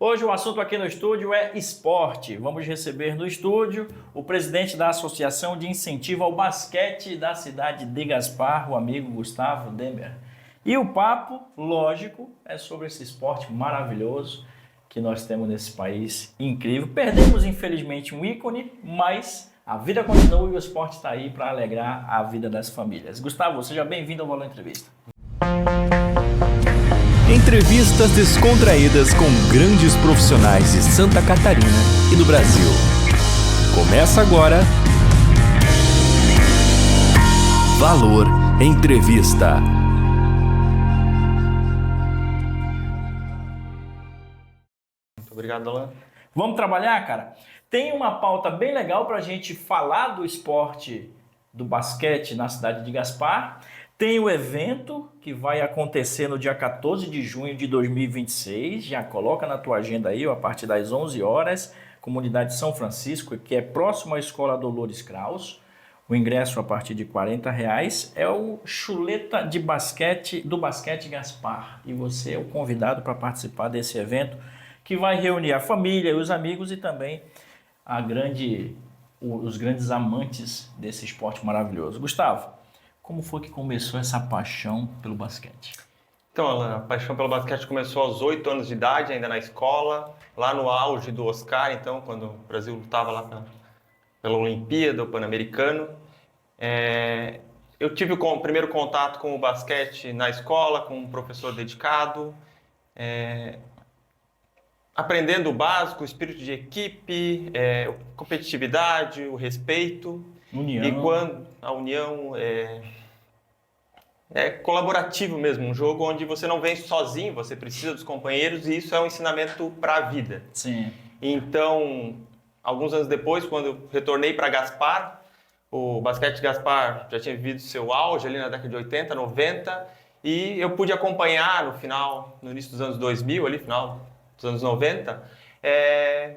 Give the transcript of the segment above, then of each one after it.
Hoje o assunto aqui no estúdio é esporte. Vamos receber no estúdio o presidente da Associação de Incentivo ao Basquete da cidade de Gaspar, o amigo Gustavo Demmer. E o papo, lógico, é sobre esse esporte maravilhoso que nós temos nesse país incrível. Perdemos, infelizmente, um ícone, mas a vida continua e o esporte está aí para alegrar a vida das famílias. Gustavo, seja bem-vindo ao Valor Entrevista. Entrevistas descontraídas com grandes profissionais de Santa Catarina e do Brasil. Começa agora Valor Entrevista. Muito obrigado, Alan. Vamos trabalhar, cara? Tem uma pauta bem legal para a gente falar do esporte do basquete na cidade de Gaspar. Tem o evento que vai acontecer no dia 14 de junho de 2026. Já coloca na tua agenda aí, a partir das 11 horas. Comunidade São Francisco, que é próximo à Escola Dolores Kraus. O ingresso a partir de R$40. É o Chuleta de Basquete do Basquete Gaspar. E você é o convidado para participar desse evento que vai reunir a família, os amigos e também os grandes amantes desse esporte maravilhoso. Gustavo, como foi que começou essa paixão pelo basquete? Então, Alan, a paixão pelo basquete começou aos 8 anos de idade, ainda na escola, lá no auge do Oscar, então, quando o Brasil lutava lá pela Olimpíada, o Pan-Americano. Eu tive o primeiro contato com o basquete na escola, com um professor dedicado, aprendendo o básico, o espírito de equipe, competitividade, o respeito. União. E quando a união é colaborativo mesmo, um jogo onde você não vence sozinho, você precisa dos companheiros e isso é um ensinamento para a vida. Sim. Então, alguns anos depois, quando eu retornei para Gaspar, o basquete de Gaspar já tinha vivido seu auge ali na década de 80, 90 e eu pude acompanhar no início dos anos 2000, ali final dos anos 90,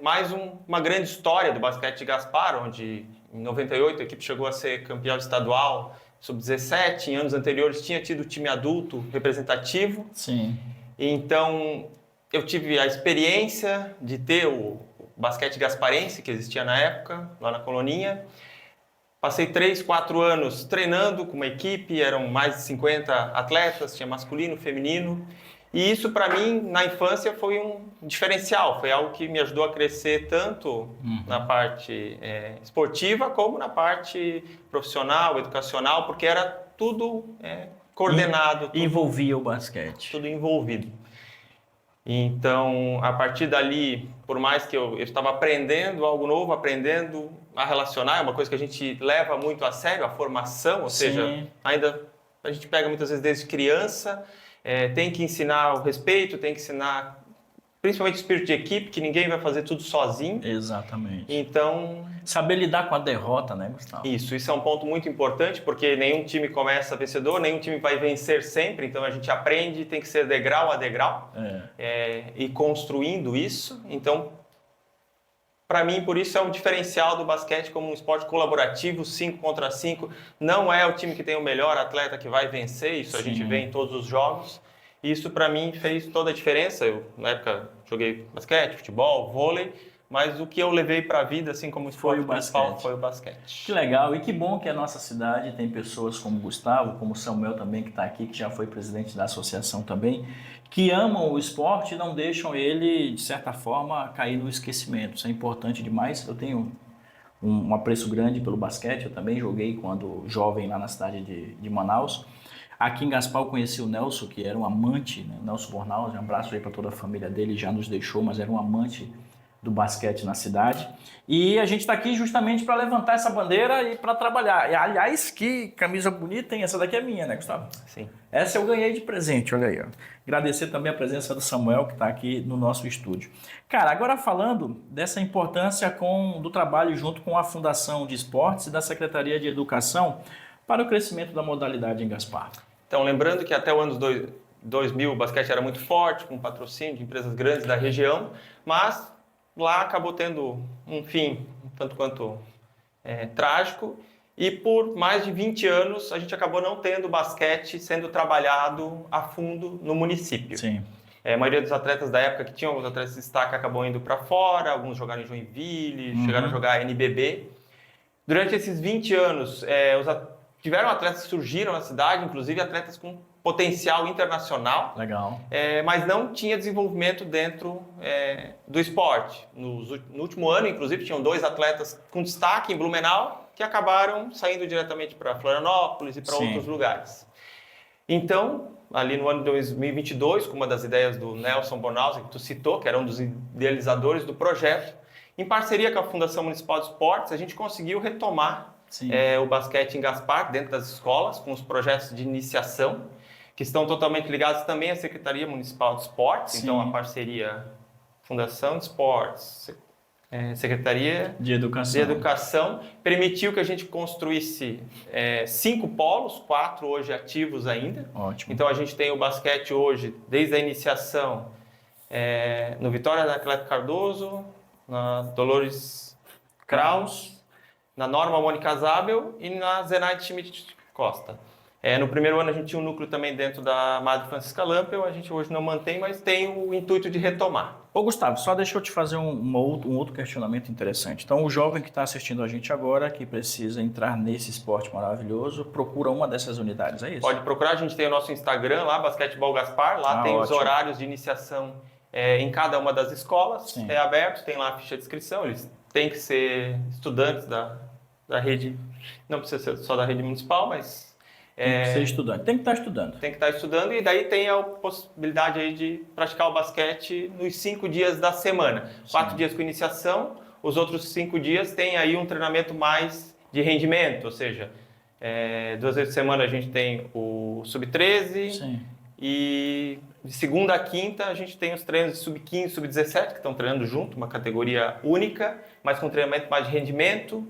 mais uma grande história do basquete de Gaspar, onde em 98 a equipe chegou a ser campeão estadual sub-17, em anos anteriores tinha tido time adulto representativo. Sim. Então eu tive a experiência de ter o basquete gasparense que existia na época, lá na Coloninha. Passei 3, 4 anos treinando com uma equipe, eram mais de 50 atletas, tinha masculino, feminino. E isso, para mim, na infância, foi um diferencial. Foi algo que me ajudou a crescer tanto na parte esportiva como na parte profissional, educacional, porque era tudo coordenado. Tudo, envolvia o basquete. Tudo envolvido. Então, a partir dali, por mais que eu estava aprendendo algo novo, aprendendo a relacionar, é uma coisa que a gente leva muito a sério, a formação, ou seja, ainda a gente pega muitas vezes desde criança. Tem que ensinar o respeito, tem que ensinar principalmente o espírito de equipe, que ninguém vai fazer tudo sozinho. Exatamente. Então, saber lidar com a derrota, né, Gustavo? Isso é um ponto muito importante, porque nenhum time começa vencedor, nenhum time vai vencer sempre, então a gente aprende, tem que ser degrau a degrau, e construindo isso. Então, para mim, por isso é um diferencial do basquete como um esporte colaborativo, 5 contra 5. Não é o time que tem o melhor atleta que vai vencer, isso a gente vê em todos os jogos. Isso, para mim, fez toda a diferença. Eu, na época, joguei basquete, futebol, vôlei, mas o que eu levei para a vida, assim como esporte principal, foi o basquete. Que legal, e que bom que a nossa cidade tem pessoas como Gustavo, como Samuel também, que está aqui, que já foi presidente da associação também, que amam o esporte e não deixam ele, de certa forma, cair no esquecimento. Isso é importante demais. Eu tenho um apreço grande pelo basquete, eu também joguei quando jovem lá na cidade de Manaus. Aqui em Gaspar eu conheci o Nelson, que era um amante, né? Nelson Bornal, um abraço aí para toda a família dele, já nos deixou, mas era um amante do basquete na cidade. E a gente está aqui justamente para levantar essa bandeira e para trabalhar. E, aliás, que camisa bonita, hein? Essa daqui é minha, né, Gustavo? Sim. Essa eu ganhei de presente, olha aí. Ó. Agradecer também a presença do Samuel, que está aqui no nosso estúdio. Cara, agora falando dessa importância do trabalho junto com a Fundação de Esportes e da Secretaria de Educação para o crescimento da modalidade em Gaspar. Então, lembrando que até o ano 2000 o basquete era muito forte, com patrocínio de empresas grandes da região, mas lá acabou tendo um fim tanto quanto trágico e por mais de 20 anos a gente acabou não tendo basquete sendo trabalhado a fundo no município. Sim. A maioria dos atletas da época, que tinham alguns atletas de destaque, acabou indo para fora, alguns jogaram em Joinville, chegaram a jogar NBB. Durante esses 20 anos, tiveram atletas que surgiram na cidade, inclusive atletas com potencial internacional. Legal. Mas não tinha desenvolvimento dentro do esporte. No último ano, inclusive, tinham 2 atletas com destaque em Blumenau que acabaram saindo diretamente para Florianópolis e para outros lugares. Então, ali no ano de 2022, com uma das ideias do Nelson Bornhausen, que tu citou, que era um dos idealizadores do projeto, em parceria com a Fundação Municipal de Esportes, a gente conseguiu retomar o basquete em Gaspar, dentro das escolas, com os projetos de iniciação, que estão totalmente ligados também à Secretaria Municipal de Esportes. Sim. Então, a parceria Fundação de Esportes, Secretaria de Educação permitiu que a gente construísse 5 polos, 4 hoje ativos ainda. Ótimo. Então, a gente tem o basquete hoje, desde a iniciação, no Vitória da Atlético Cardoso, na Dolores Kraus, na Norma Mônica Zabel e na Zenaide Schmidt Costa. No primeiro ano a gente tinha um núcleo também dentro da Madre Francisca Lampel, a gente hoje não mantém, mas tem o intuito de retomar. Ô Gustavo, só deixa eu te fazer um outro questionamento interessante. Então o jovem que está assistindo a gente agora, que precisa entrar nesse esporte maravilhoso, procura uma dessas unidades, é isso? Pode procurar, a gente tem o nosso Instagram lá, Basquetebol Gaspar, lá tem os horários de iniciação em cada uma das escolas. Sim. É aberto, tem lá a ficha de inscrição, eles têm que ser estudantes da rede, não precisa ser só da rede municipal, mas... Tem que ser estudante, tem que estar estudando. Tem que estar estudando e daí tem a possibilidade aí de praticar o basquete nos 5 dias da semana. 4 dias com iniciação, os outros 5 dias tem aí um treinamento mais de rendimento, ou seja, 2 vezes por semana a gente tem o Sub-13 e de segunda a quinta a gente tem os treinos de Sub-15, Sub-17 que estão treinando junto, uma categoria única, mas com treinamento mais de rendimento,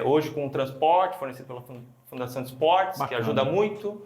hoje com o transporte fornecido pela Fundação de Esportes, que ajuda muito,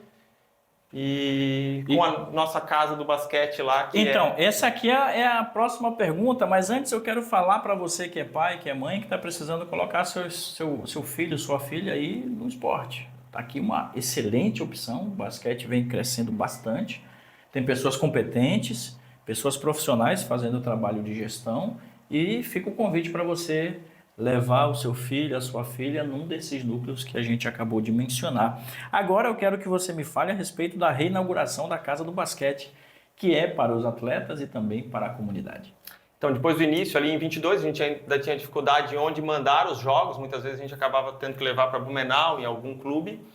e com a nossa casa do basquete lá. Então, essa aqui é a próxima pergunta, mas antes eu quero falar para você que é pai, que é mãe, que está precisando colocar seu filho, sua filha aí no esporte. Está aqui uma excelente opção, o basquete vem crescendo bastante, tem pessoas competentes, pessoas profissionais fazendo trabalho de gestão, e fica o convite para você levar o seu filho, a sua filha, num desses núcleos que a gente acabou de mencionar. Agora eu quero que você me fale a respeito da reinauguração da Casa do Basquete, que é para os atletas e também para a comunidade. Então, depois do início, ali em 22, a gente ainda tinha dificuldade em onde mandar os jogos, muitas vezes a gente acabava tendo que levar para Blumenau, em algum clube,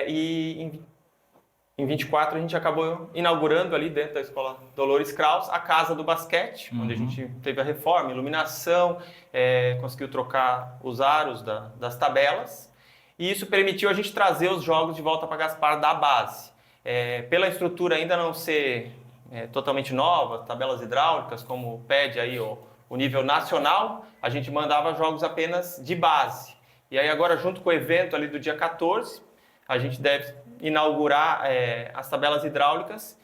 e em 24 a gente acabou inaugurando ali dentro da Escola Dolores Kraus a Casa do Basquete, onde a gente teve a reforma, iluminação, conseguiu trocar os aros das tabelas, e isso permitiu a gente trazer os jogos de volta para Gaspar da base. Pela estrutura ainda não ser totalmente nova, tabelas hidráulicas, como pede aí o nível nacional, a gente mandava jogos apenas de base. E aí agora, junto com o evento ali do dia 14, a gente deve inaugurar as tabelas hidráulicas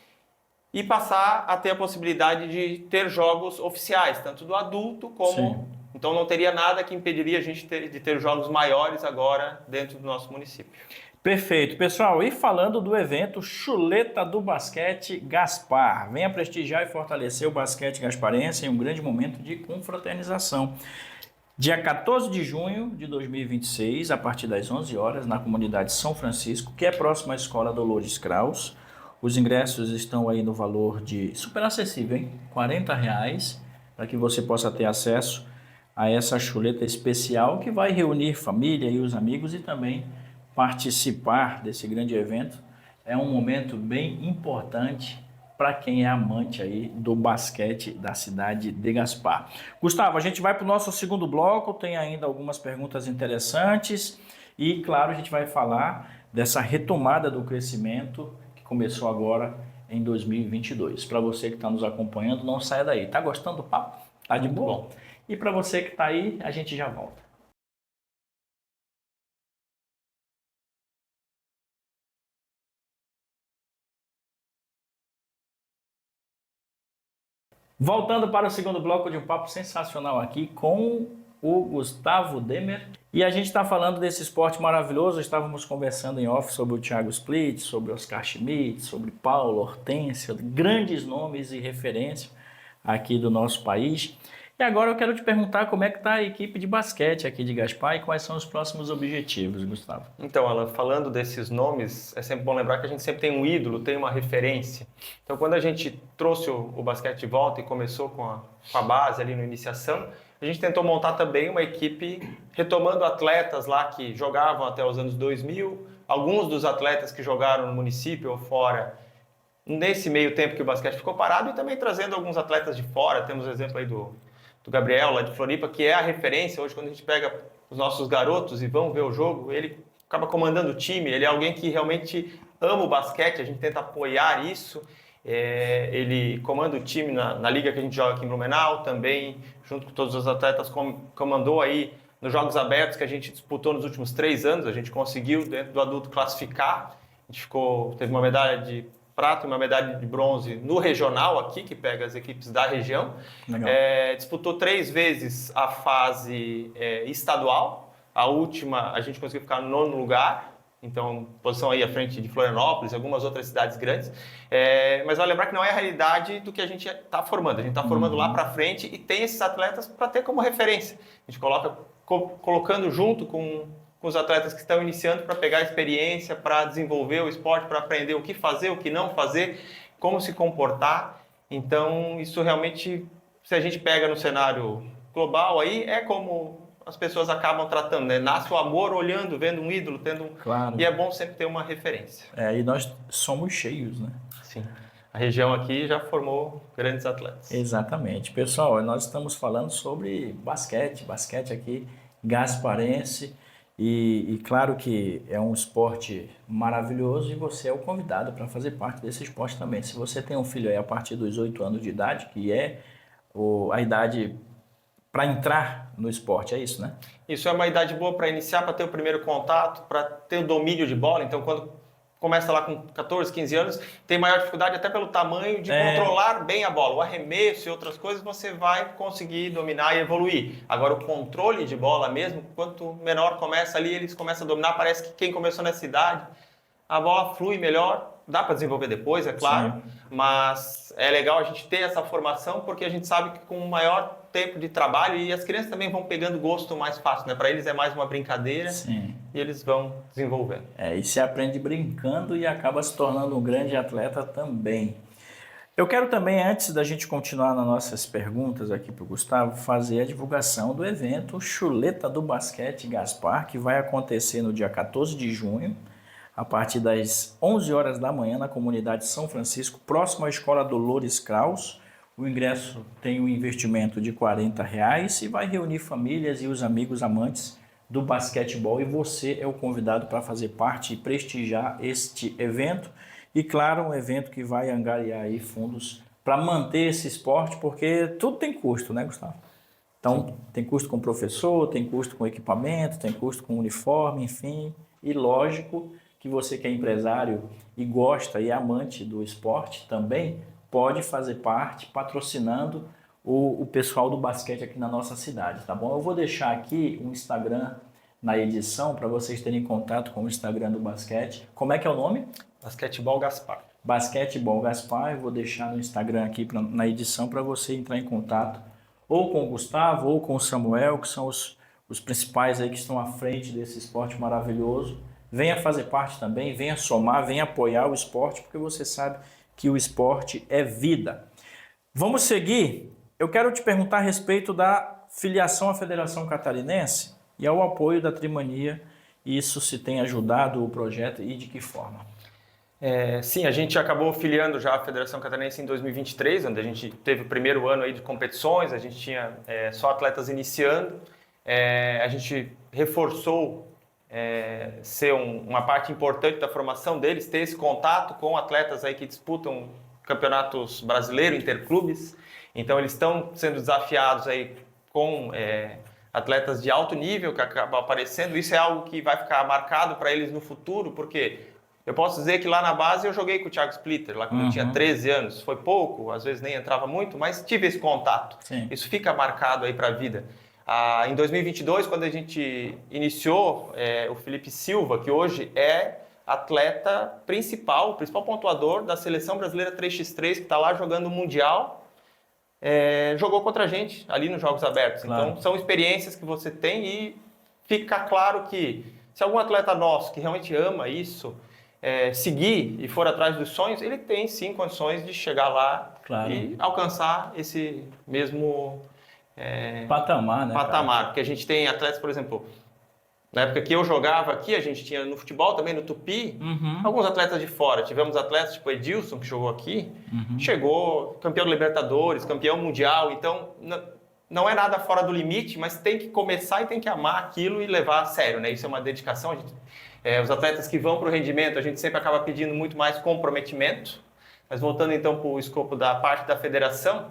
e passar a ter a possibilidade de ter jogos oficiais, tanto do adulto como... Sim. Então não teria nada que impediria a gente de ter jogos maiores agora dentro do nosso município. Perfeito. Pessoal, e falando do evento Chuleta do Basquete Gaspar, venha prestigiar e fortalecer o basquete gasparense em um grande momento de confraternização. Dia 14 de junho de 2026, a partir das 11 horas, na comunidade São Francisco, que é próxima à Escola Dolores Kraus. Os ingressos estão aí no valor de super acessível, hein? R$40, para que você possa ter acesso a essa chuleta especial que vai reunir família e os amigos e também participar desse grande evento. É um momento bem importante para quem é amante aí do basquete da cidade de Gaspar. Gustavo, a gente vai para o nosso segundo bloco, tem ainda algumas perguntas interessantes e, claro, a gente vai falar dessa retomada do crescimento que começou agora em 2022. Para você que está nos acompanhando, não saia daí. Tá gostando do papo? Tá de boa? Bom. E para você que está aí, a gente já volta. Voltando para o segundo bloco de um papo sensacional aqui com o Gustavo Demer E a gente está falando desse esporte maravilhoso, estávamos conversando em off sobre o Thiago Splitt, sobre Oscar Schmidt, sobre Paulo Hortência, grandes nomes e referências aqui do nosso país. E agora eu quero te perguntar como é que está a equipe de basquete aqui de Gaspar e quais são os próximos objetivos, Gustavo. Então, Alan, falando desses nomes, é sempre bom lembrar que a gente sempre tem um ídolo, tem uma referência. Então, quando a gente trouxe o basquete de volta e começou com a base ali no iniciação, a gente tentou montar também uma equipe retomando atletas lá que jogavam até os anos 2000, alguns dos atletas que jogaram no município ou fora, nesse meio tempo que o basquete ficou parado, e também trazendo alguns atletas de fora. Temos o exemplo aí do Gabriel, lá de Floripa, que é a referência. Hoje, quando a gente pega os nossos garotos e vão ver o jogo, ele acaba comandando o time, ele é alguém que realmente ama o basquete, a gente tenta apoiar isso. Ele comanda o time na liga que a gente joga aqui em Blumenau, também, junto com todos os atletas, comandou aí nos Jogos Abertos que a gente disputou nos últimos 3 anos, a gente conseguiu, dentro do adulto, classificar. A gente teve uma medalha de prata e uma medalha de bronze no regional aqui, que pega as equipes da região. Disputou 3 vezes a fase estadual, a última a gente conseguiu ficar no 9º lugar, então posição aí à frente de Florianópolis e algumas outras cidades grandes. Mas vale lembrar que não é a realidade do que a gente está formando. A gente está formando lá para frente e tem esses atletas para ter como referência. A gente colocando junto com os atletas que estão iniciando para pegar experiência, para desenvolver o esporte, para aprender o que fazer, o que não fazer, como se comportar. Então, isso realmente, se a gente pega no cenário global, aí é como as pessoas acabam tratando, né? Nasce o amor olhando, vendo um ídolo, Claro. E é bom sempre ter uma referência. E nós somos cheios, né? Sim. A região aqui já formou grandes atletas. Exatamente. Pessoal, nós estamos falando sobre basquete aqui, gasparense. E claro que é um esporte maravilhoso e você é o convidado para fazer parte desse esporte também. Se você tem um filho aí a partir dos 8 anos de idade, que é a idade para entrar no esporte, é isso, né? Isso é uma idade boa para iniciar, para ter o primeiro contato, para ter o domínio de bola. Então, quando começa lá com 14, 15 anos, tem maior dificuldade até pelo tamanho de controlar bem a bola. O arremesso e outras coisas você vai conseguir dominar e evoluir. Agora, o controle de bola mesmo, quanto menor começa ali, eles começam a dominar. Parece que quem começou nessa idade, a bola flui melhor. Dá para desenvolver depois, é claro, sim, mas é legal a gente ter essa formação porque a gente sabe que com o maior tempo de trabalho, e as crianças também vão pegando gosto mais fácil, né? Para eles é mais uma brincadeira, sim, e eles vão desenvolvendo. E se aprende brincando e acaba se tornando um grande atleta também. Eu quero também, antes da gente continuar nas nossas perguntas aqui para o Gustavo, fazer a divulgação do evento Chuleta do Basquete Gaspar, que vai acontecer no dia 14 de junho, a partir das 11 horas da manhã, na comunidade São Francisco, próximo à Escola Dolores Kraus. O ingresso tem um investimento de R$40 e vai reunir famílias e os amigos amantes do basquetebol. E você é o convidado para fazer parte e prestigiar este evento. E claro, um evento que vai angariar aí fundos para manter esse esporte, porque tudo tem custo, né, Gustavo? Então, sim, tem custo com professor, tem custo com equipamento, tem custo com uniforme, enfim. E lógico que você que é empresário e gosta e é amante do esporte também pode fazer parte patrocinando o pessoal do basquete aqui na nossa cidade, tá bom? Eu vou deixar aqui um Instagram na edição para vocês terem contato com o Instagram do basquete. Como é que é o nome? Basquetebol Gaspar. Basquetebol Gaspar. Eu vou deixar no Instagram aqui na edição para você entrar em contato ou com o Gustavo ou com o Samuel, que são os principais aí que estão à frente desse esporte maravilhoso. Venha fazer parte também, venha somar, venha apoiar o esporte, porque você sabe que o esporte é vida. Vamos seguir? Eu quero te perguntar a respeito da filiação à Federação Catarinense e ao apoio da Trimania. Isso se tem ajudado o projeto e de que forma? Sim, a gente acabou filiando já a Federação Catarinense em 2023, onde a gente teve o primeiro ano aí de competições, a gente tinha só atletas iniciando, a gente reforçou ser uma parte importante da formação deles, ter esse contato com atletas aí que disputam campeonatos brasileiros, interclubes. Então eles estão sendo desafiados aí com atletas de alto nível que acabam aparecendo. Isso é algo que vai ficar marcado para eles no futuro, porque eu posso dizer que lá na base eu joguei com o Thiago Splitter, lá quando eu tinha 13 anos. Foi pouco, às vezes nem entrava muito, mas tive esse contato. Sim. Isso fica marcado aí para a vida. Em 2022, quando a gente iniciou, o Felipe Silva, que hoje é atleta principal, o principal pontuador da Seleção Brasileira 3x3, que está lá jogando o Mundial, jogou contra a gente ali nos Jogos Abertos. Claro. Então, são experiências que você tem e fica claro que se algum atleta nosso que realmente ama isso, seguir e for atrás dos sonhos, ele tem sim condições de chegar lá e alcançar esse mesmo patamar, né? patamar. Porque a gente tem atletas, por exemplo, na época que eu jogava aqui, a gente tinha no futebol também, no Tupi, alguns atletas de fora. Tivemos atletas tipo Edilson, que jogou aqui, chegou campeão da Libertadores, campeão mundial. Então, não é nada fora do limite, mas tem que começar e tem que amar aquilo e levar a sério, né? Isso é uma dedicação. Os atletas que vão para o rendimento, a gente sempre acaba pedindo muito mais comprometimento. Mas voltando então para o escopo da parte da federação,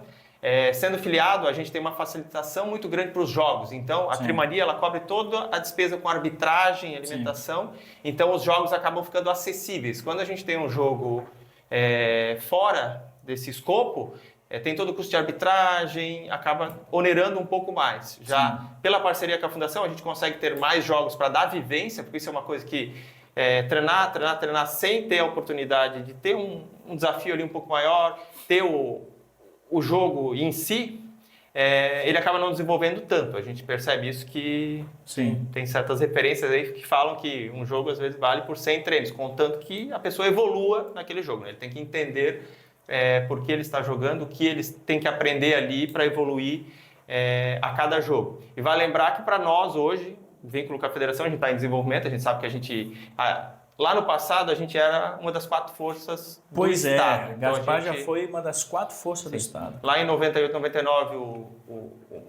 sendo filiado, a gente tem uma facilitação muito grande para os jogos. Então, a Trimaria ela cobre toda a despesa com arbitragem, alimentação. Sim. Então, os jogos acabam ficando acessíveis. Quando a gente tem um jogo fora desse escopo, tem todo o custo de arbitragem, acaba onerando um pouco mais. Já pela parceria com a Fundação, a gente consegue ter mais jogos para dar vivência, porque isso é uma coisa que treinar sem ter a oportunidade de ter um desafio ali um pouco maior, ter o jogo em si, ele acaba não desenvolvendo tanto. A gente percebe isso que tem certas referências aí que falam que um jogo às vezes vale por 100 treinos, contanto que a pessoa evolua naquele jogo, né? Ele tem que entender por que ele está jogando, o que ele tem que aprender ali para evoluir a cada jogo. E vai lembrar que para nós hoje, vínculo com a federação, a gente está em desenvolvimento, a gente sabe que a gente... Lá no passado, a gente era uma das 4 forças do Estado. Pois Gaspar já foi uma das 4 forças do Estado. Lá em 98, 99,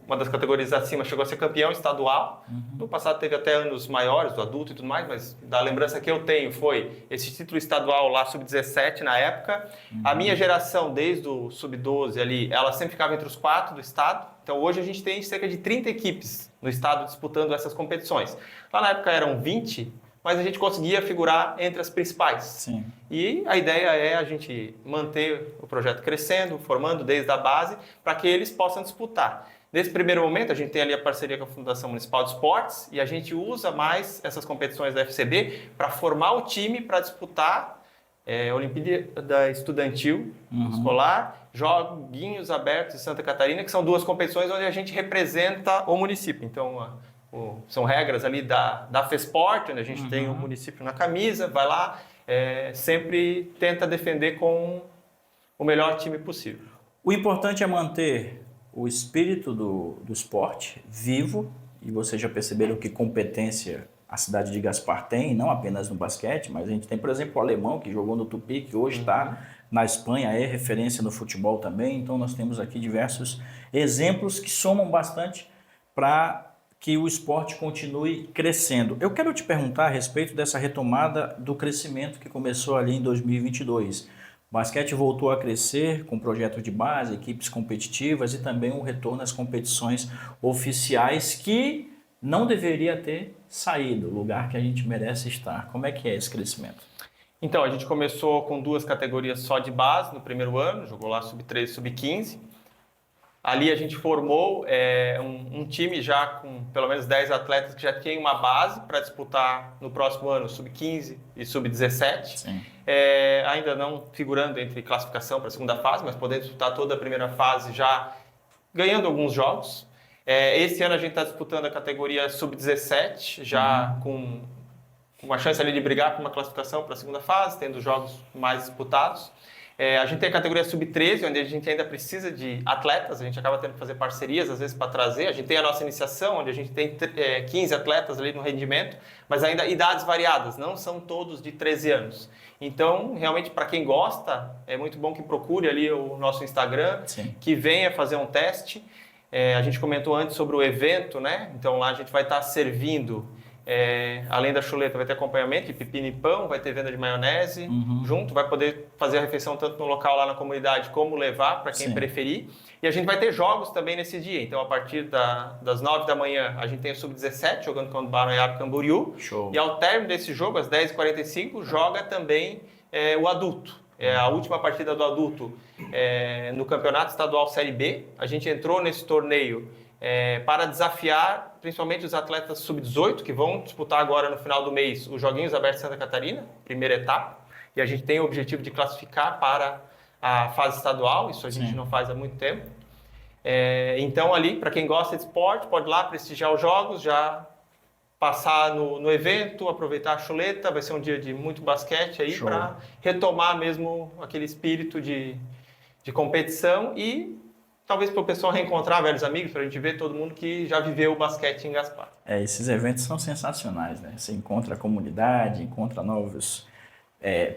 uma das categorias acima chegou a ser campeão estadual. No passado teve até anos maiores, do adulto e tudo mais, mas da lembrança que eu tenho foi esse título estadual lá, sub-17 na época. A minha geração, desde o sub-12 ali, ela sempre ficava entre os 4 do Estado. Então hoje a gente tem cerca de 30 equipes no Estado disputando essas competições. Lá na época eram 20, mas a gente conseguia figurar entre as principais. Sim. E a ideia é a gente manter o projeto crescendo, formando desde a base, para que eles possam disputar. Nesse primeiro momento, a gente tem ali a parceria com a Fundação Municipal de Esportes e a gente usa mais essas competições da FCB para formar o time para disputar a Olimpíada Estudantil Escolar, Joguinhos Abertos de Santa Catarina, que são 2 competições onde a gente representa o município. Então, são regras ali da FESPORT, onde a gente tem o município na camisa, vai lá, sempre tenta defender com o melhor time possível. O importante é manter o espírito do esporte vivo, e vocês já perceberam que competência a cidade de Gaspar tem, não apenas no basquete, mas a gente tem, por exemplo, o alemão que jogou no Tupi, que hoje está na Espanha, é referência no futebol também, então nós temos aqui diversos exemplos que somam bastante para que o esporte continue crescendo. Eu quero te perguntar a respeito dessa retomada do crescimento que começou ali em 2022. O basquete voltou a crescer com projetos de base, equipes competitivas e também um retorno às competições oficiais que não deveria ter saído, lugar que a gente merece estar. Como é que é esse crescimento? Então, a gente começou com 2 categorias só de base no primeiro ano, jogou lá sub-13, sub-15. Ali a gente formou um time já com pelo menos 10 atletas que já tem uma base para disputar no próximo ano sub-15 e sub-17. Ainda não figurando entre classificação para a segunda fase, mas podendo disputar toda a primeira fase já ganhando alguns jogos. Esse ano a gente está disputando a categoria sub-17, já com uma chance ali de brigar por uma classificação para a segunda fase, tendo jogos mais disputados. A gente tem a categoria sub-13, onde a gente ainda precisa de atletas, a gente acaba tendo que fazer parcerias, às vezes, para trazer. A gente tem a nossa iniciação, onde a gente tem 15 atletas ali no rendimento, mas ainda idades variadas, não são todos de 13 anos. Então, realmente, para quem gosta, é muito bom que procure ali o nosso Instagram, que venha fazer um teste. A gente comentou antes sobre o evento, né? Então, lá a gente vai estar servindo... além da chuleta, vai ter acompanhamento de pepino e pão, vai ter venda de maionese junto, vai poder fazer a refeição tanto no local lá na comunidade como levar para quem preferir. E a gente vai ter jogos também nesse dia. Então, a partir das 9 da manhã, a gente tem o Sub-17 jogando contra o Balneário Camboriú. Show. E ao término desse jogo, às 10h45, joga também o adulto. A última partida do adulto no Campeonato Estadual Série B. A gente entrou nesse torneio para desafiar principalmente os atletas sub-18 que vão disputar agora no final do mês os Joguinhos Abertos de Santa Catarina, primeira etapa, e a gente tem o objetivo de classificar para a fase estadual, isso a gente não faz há muito tempo. Então ali, para quem gosta de esporte, pode ir lá prestigiar os jogos, já passar no evento, aproveitar a chuleta, vai ser um dia de muito basquete aí para retomar mesmo aquele espírito de competição e talvez para o pessoal reencontrar velhos amigos, para a gente ver todo mundo que já viveu o basquete em Gaspar. Esses eventos são sensacionais, né? Você encontra a comunidade, encontra novos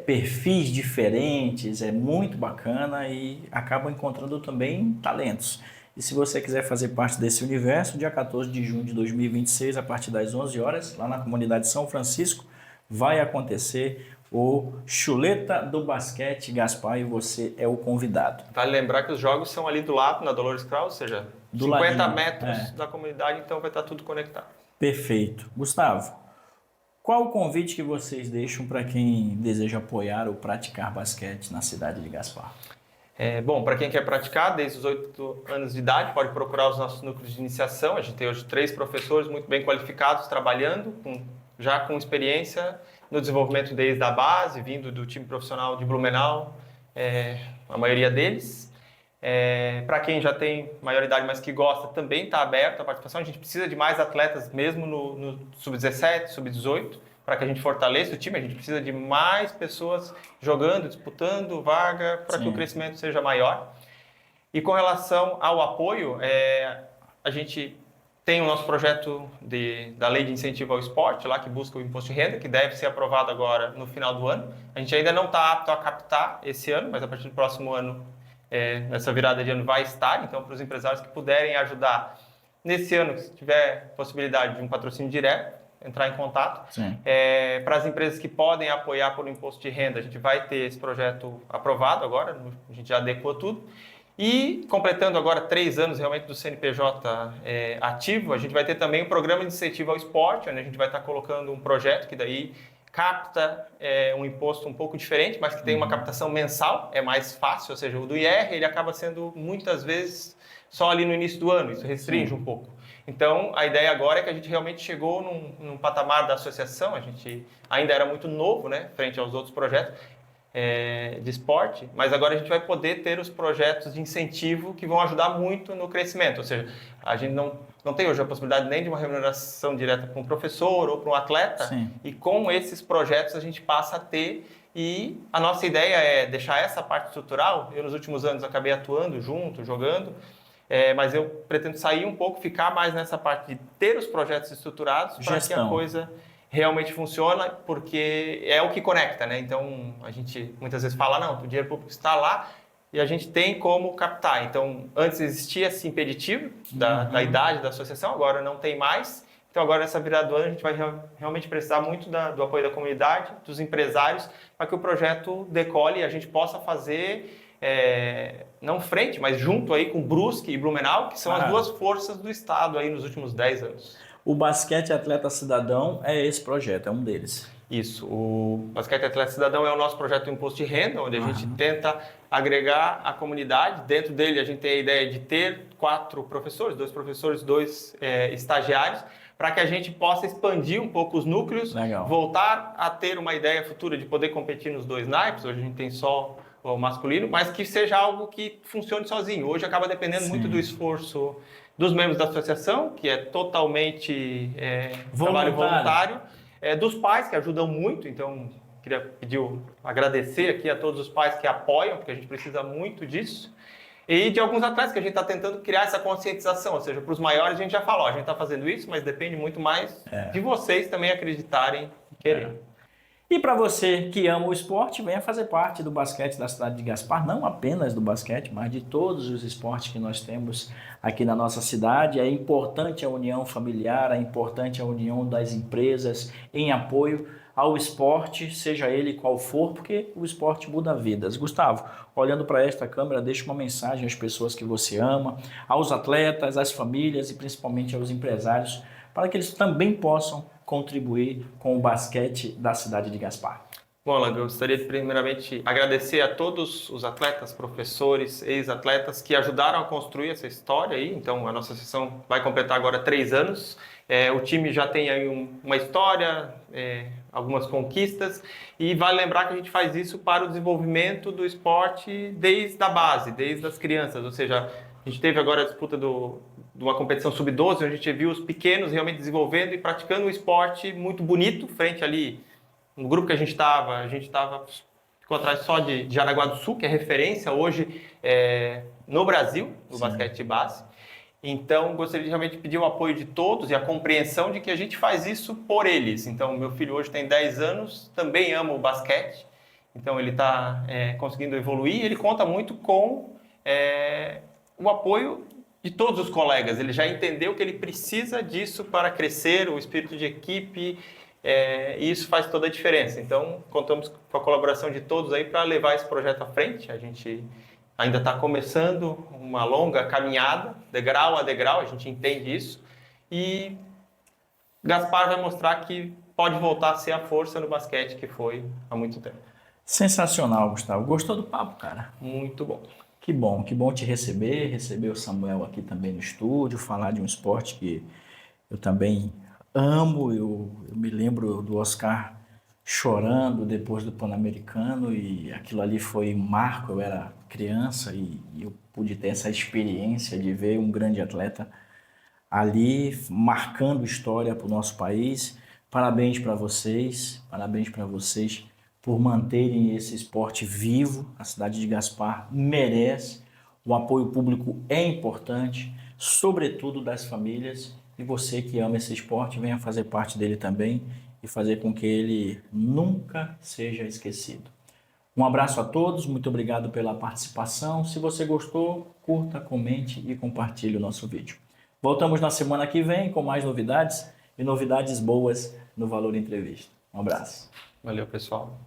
perfis diferentes, é muito bacana e acaba encontrando também talentos. E se você quiser fazer parte desse universo, dia 14 de junho de 2026, a partir das 11 horas, lá na comunidade São Francisco, vai acontecer o Chuleta do Basquete Gaspar e você é o convidado. Vale lembrar que os jogos são ali do lado, na Dolores Krause, ou seja, 50 metros da comunidade, então vai estar tudo conectado. Perfeito. Gustavo, qual o convite que vocês deixam para quem deseja apoiar ou praticar basquete na cidade de Gaspar? Bom, para quem quer praticar, desde os 8 anos de idade, pode procurar os nossos núcleos de iniciação. A gente tem hoje 3 professores muito bem qualificados, trabalhando, já com experiência no desenvolvimento desde a base, vindo do time profissional de Blumenau, a maioria deles. Para quem já tem maioridade, mas que gosta, também está aberto a participação. A gente precisa de mais atletas mesmo no sub-17, sub-18, para que a gente fortaleça o time. A gente precisa de mais pessoas jogando, disputando vaga, para que o crescimento seja maior. E com relação ao apoio, a gente tem o nosso projeto da Lei de Incentivo ao Esporte, lá que busca o imposto de renda, que deve ser aprovado agora no final do ano. A gente ainda não está apto a captar esse ano, mas a partir do próximo ano, essa virada de ano vai estar. Então, para os empresários que puderem ajudar nesse ano, se tiver possibilidade de um patrocínio direto, entrar em contato. Para as empresas que podem apoiar por imposto de renda, a gente vai ter esse projeto aprovado agora, a gente já adequou tudo. E completando agora 3 anos realmente do CNPJ ativo, a gente vai ter também um programa de incentivo ao esporte, onde a gente vai estar colocando um projeto que daí capta um imposto um pouco diferente, mas que tem uma captação mensal, é mais fácil, ou seja, o do IR ele acaba sendo muitas vezes só ali no início do ano, isso restringe um pouco. Então, a ideia agora é que a gente realmente chegou num patamar da associação, a gente ainda era muito novo, né, frente aos outros projetos de esporte, mas agora a gente vai poder ter os projetos de incentivo que vão ajudar muito no crescimento, ou seja, a gente não tem hoje a possibilidade nem de uma remuneração direta para um professor ou para um atleta, e com esses projetos a gente passa a ter, e a nossa ideia é deixar essa parte estrutural. Eu nos últimos anos acabei atuando junto, jogando, mas eu pretendo sair um pouco, ficar mais nessa parte de ter os projetos estruturados para que a coisa realmente funcione, porque é o que conecta, né? Então, a gente muitas vezes fala, não, o dinheiro público está lá e a gente tem como captar. Então, antes existia esse impeditivo da idade da associação, agora não tem mais. Então, agora nessa virada do ano, a gente vai realmente precisar muito do apoio da comunidade, dos empresários, para que o projeto decole e a gente possa fazer... não frente, mas junto aí com Brusque e Blumenau, que são as duas forças do estado aí nos últimos 10 anos. O Basquete Atleta Cidadão é esse projeto, é um deles. Isso, o Basquete Atleta Cidadão é o nosso projeto de imposto de renda, onde a gente tenta agregar a comunidade. Dentro dele a gente tem a ideia de ter 4 professores, 2 professores, 2 estagiários, para que a gente possa expandir um pouco os núcleos, voltar a ter uma ideia futura de poder competir nos 2 naipes. Hoje a gente tem só o masculino, mas que seja algo que funcione sozinho. Hoje acaba dependendo muito do esforço dos membros da associação, que é totalmente trabalho voluntário, dos pais, que ajudam muito. Então, queria agradecer aqui a todos os pais que apoiam, porque a gente precisa muito disso. E de alguns atletas que a gente está tentando criar essa conscientização, ou seja, para os maiores a gente já falou, a gente está fazendo isso, mas depende muito mais de vocês também acreditarem e quererem. E para você que ama o esporte, venha fazer parte do basquete da cidade de Gaspar, não apenas do basquete, mas de todos os esportes que nós temos aqui na nossa cidade. É importante a união familiar, é importante a união das empresas em apoio ao esporte, seja ele qual for, porque o esporte muda vidas. Gustavo, olhando para esta câmera, deixa uma mensagem às pessoas que você ama, aos atletas, às famílias e principalmente aos empresários, para que eles também possam contribuir com o basquete da cidade de Gaspar. Bom, Alan, eu gostaria de primeiramente agradecer a todos os atletas, professores, ex-atletas que ajudaram a construir essa história aí. Então, a nossa associação vai completar agora 3 anos. O time já tem aí uma história, algumas conquistas, e vale lembrar que a gente faz isso para o desenvolvimento do esporte desde a base, desde as crianças. Ou seja, a gente teve agora a disputa de uma competição sub-12, onde a gente viu os pequenos realmente desenvolvendo e praticando um esporte muito bonito, frente ali no grupo que a gente estava, ficou atrás só de Jaraguá do Sul, que é referência hoje no Brasil, no basquete de base. Então, gostaria de realmente pedir o apoio de todos e a compreensão de que a gente faz isso por eles. Então, meu filho hoje tem 10 anos, também ama o basquete, então ele está conseguindo evoluir, e ele conta muito com o apoio de todos os colegas. Ele já entendeu que ele precisa disso para crescer, o espírito de equipe, e isso faz toda a diferença. Então, contamos com a colaboração de todos aí para levar esse projeto à frente. A gente ainda está começando uma longa caminhada, degrau a degrau, a gente entende isso. E Gaspar vai mostrar que pode voltar a ser a força no basquete que foi há muito tempo. Sensacional, Gustavo. Gostou do papo, cara? Muito bom. Que bom te receber o Samuel aqui também no estúdio, falar de um esporte que eu também amo. Eu me lembro do Oscar chorando depois do Pan-Americano, e aquilo ali foi um marco. Eu era criança e eu pude ter essa experiência de ver um grande atleta ali marcando história para o nosso país. Parabéns para vocês por manterem esse esporte vivo. A cidade de Gaspar merece. O apoio público é importante, sobretudo das famílias. E você que ama esse esporte, venha fazer parte dele também e fazer com que ele nunca seja esquecido. Um abraço a todos, muito obrigado pela participação. Se você gostou, curta, comente e compartilhe o nosso vídeo. Voltamos na semana que vem com mais novidades, e novidades boas no Valor Entrevista. Um abraço. Valeu, pessoal.